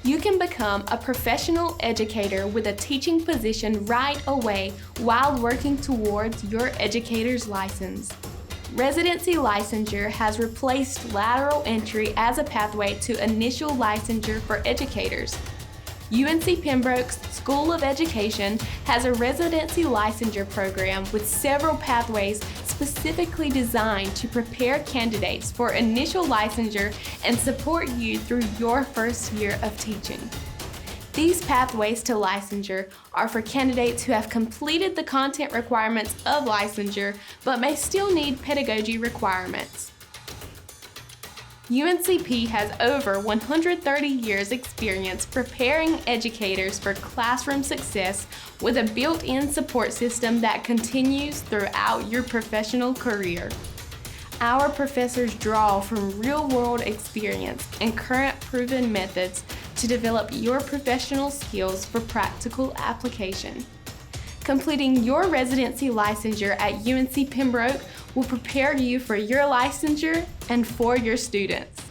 You can become a professional educator with a teaching position right away while working towards your educator's license. Residency Licensure has replaced Lateral Entry as a pathway to initial licensure for educators. UNC Pembroke's School of Education has a Residency Licensure program with several pathways specifically designed to prepare candidates for initial licensure and support you through your first year of teaching. These pathways to licensure are for candidates who have completed the content requirements of licensure but may still need pedagogy requirements. UNCP has over 130 years experience preparing educators for classroom success with a built-in support system that continues throughout your professional career. Our professors draw from real-world experience and current proven methods to develop your professional skills for practical application. Completing your residency licensure at UNC Pembroke will prepare you for your licensure and for your students.